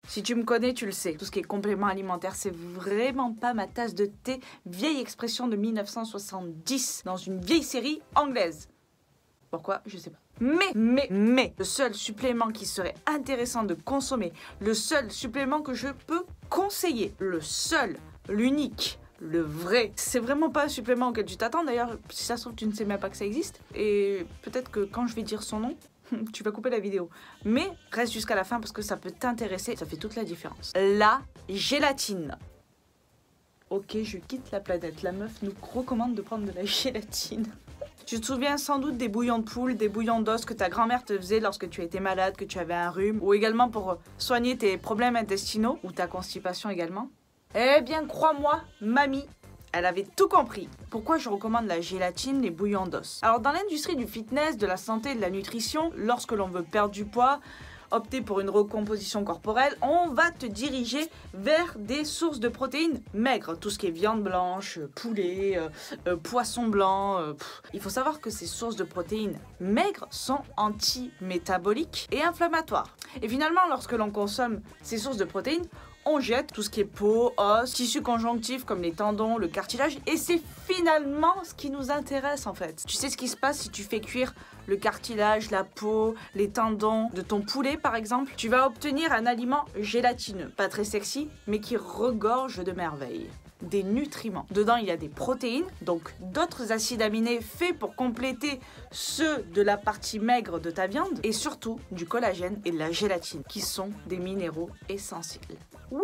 Si tu me connais, tu le sais. Tout ce qui est complément alimentaire, c'est vraiment pas ma tasse de thé. Vieille expression de 1970 dans une vieille série anglaise. Pourquoi? Je sais pas. Mais, le seul supplément qui serait intéressant de consommer, le seul supplément que je peux conseiller, le seul, l'unique, le vrai, c'est vraiment pas un supplément auquel tu t'attends. D'ailleurs, si ça se trouve, tu ne sais même pas que ça existe. Et peut-être que quand je vais dire son nom, tu vas couper la vidéo. Mais reste jusqu'à la fin parce que ça peut t'intéresser. Ça fait toute la différence. La gélatine. Ok, je quitte la planète. La meuf nous recommande de prendre de la gélatine. Tu te souviens sans doute des bouillons de poule, des bouillons d'os que ta grand-mère te faisait lorsque tu étais malade, que tu avais un rhume, ou également pour soigner tes problèmes intestinaux, ou ta constipation également. Eh bien, crois-moi, mamie, elle avait tout compris. Pourquoi je recommande la gélatine, les bouillons d'os? Alors, dans l'industrie du fitness, de la santé et de la nutrition, lorsque l'on veut perdre du poids, opter pour une recomposition corporelle, on va te diriger vers des sources de protéines maigres. Tout ce qui est viande blanche, poulet, poisson blanc. Il faut savoir que ces sources de protéines maigres sont anti-métaboliques et inflammatoires. Et finalement, lorsque l'on consomme ces sources de protéines, on jette tout ce qui est peau, os, tissus conjonctifs comme les tendons, le cartilage, et c'est finalement ce qui nous intéresse en fait. Tu sais ce qui se passe si tu fais cuire le cartilage, la peau, les tendons de ton poulet par exemple? Tu vas obtenir un aliment gélatineux, pas très sexy, mais qui regorge de merveilles. Des nutriments. Dedans, il y a des protéines, donc d'autres acides aminés faits pour compléter ceux de la partie maigre de ta viande, et surtout du collagène et de la gélatine, qui sont des minéraux essentiels. Oui.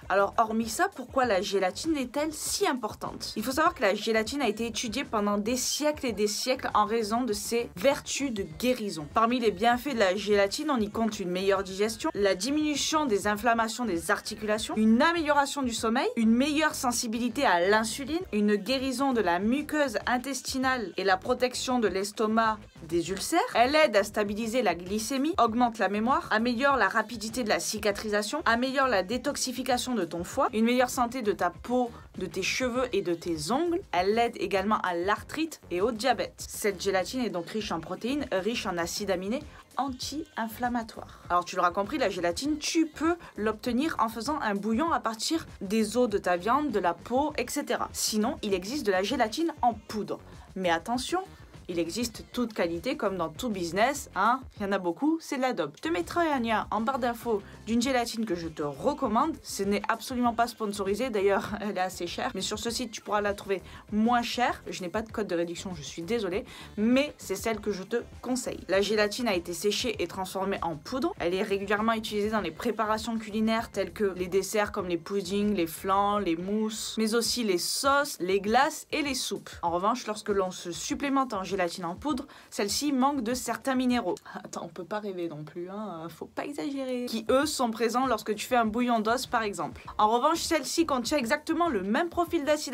Alors, hormis ça, pourquoi la gélatine est-elle si importante? Il faut savoir que la gélatine a été étudiée pendant des siècles et des siècles en raison de ses vertus de guérison. Parmi les bienfaits de la gélatine, on y compte une meilleure digestion, la diminution des inflammations des articulations, une amélioration du sommeil, une meilleure sensibilité à l'insuline, une guérison de la muqueuse intestinale et la protection de l'estomac des ulcères. Elle aide à stabiliser la glycémie, augmente la mémoire, améliore la rapidité de la cicatrisation, améliore la détoxification de ton foie, une meilleure santé de ta peau, de tes cheveux et de tes ongles. Elle aide également à l'arthrite et au diabète. Cette gélatine est donc riche en protéines, riche en acides aminés anti-inflammatoires. Alors tu l'auras compris, la gélatine, tu peux l'obtenir en faisant un bouillon à partir des os de ta viande, de la peau, etc. Sinon, il existe de la gélatine en poudre. Mais attention, il existe toute qualité comme dans tout business, hein. Il y en a beaucoup, c'est de la dope. Je te mettrai un lien en barre d'infos d'une gélatine que je te recommande. Ce n'est absolument pas sponsorisé, d'ailleurs elle est assez chère. Mais sur ce site, tu pourras la trouver moins chère. Je n'ai pas de code de réduction, je suis désolée. Mais c'est celle que je te conseille. La gélatine a été séchée et transformée en poudre. Elle est régulièrement utilisée dans les préparations culinaires telles que les desserts comme les puddings, les flans, les mousses, mais aussi les sauces, les glaces et les soupes. En revanche, lorsque l'on se supplémente en gélatine en poudre, celle-ci manque de certains minéraux. Attends, on peut pas rêver non plus, hein, faut pas exagérer. Qui eux sont présents lorsque tu fais un bouillon d'os par exemple. En revanche, celle-ci contient exactement le même profil d'acide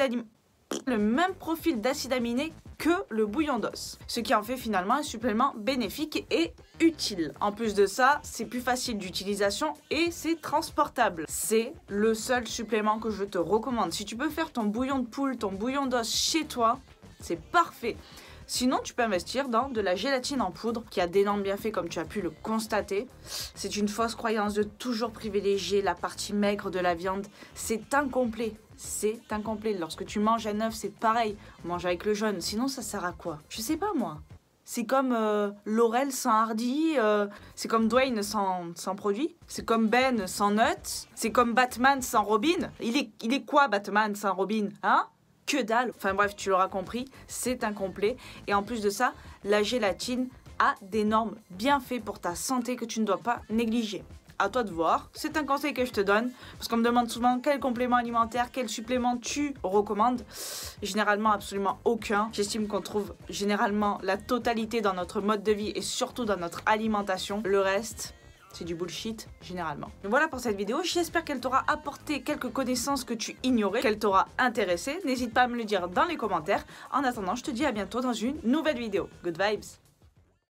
aminé que le bouillon d'os, ce qui en fait finalement un supplément bénéfique et utile. En plus de ça, c'est plus facile d'utilisation et c'est transportable. C'est le seul supplément que je te recommande. Si tu peux faire ton bouillon de poule, ton bouillon d'os chez toi, c'est parfait. Sinon, tu peux investir dans de la gélatine en poudre qui a d'énormes bienfaits comme tu as pu le constater. C'est une fausse croyance de toujours privilégier la partie maigre de la viande. C'est incomplet. C'est incomplet. Lorsque tu manges un œuf, c'est pareil. Mange avec le jaune. Sinon, ça sert à quoi? Je sais pas moi. C'est comme Laurel sans Hardy, c'est comme Dwayne sans produit, c'est comme Ben sans Nuts, c'est comme Batman sans Robin. Il est quoi Batman sans Robin, hein? Que dalle. Enfin bref, tu l'auras compris, c'est incomplet. Et en plus de ça, la gélatine a d'énormes bienfaits pour ta santé que tu ne dois pas négliger. À toi de voir, c'est un conseil que je te donne, parce qu'on me demande souvent quel complément alimentaire, quel supplément tu recommandes. Généralement, absolument aucun. J'estime qu'on trouve généralement la totalité dans notre mode de vie et surtout dans notre alimentation. Le reste, c'est du bullshit, généralement. Voilà pour cette vidéo, j'espère qu'elle t'aura apporté quelques connaissances que tu ignorais, qu'elle t'aura intéressé. N'hésite pas à me le dire dans les commentaires. En attendant, je te dis à bientôt dans une nouvelle vidéo. Good vibes!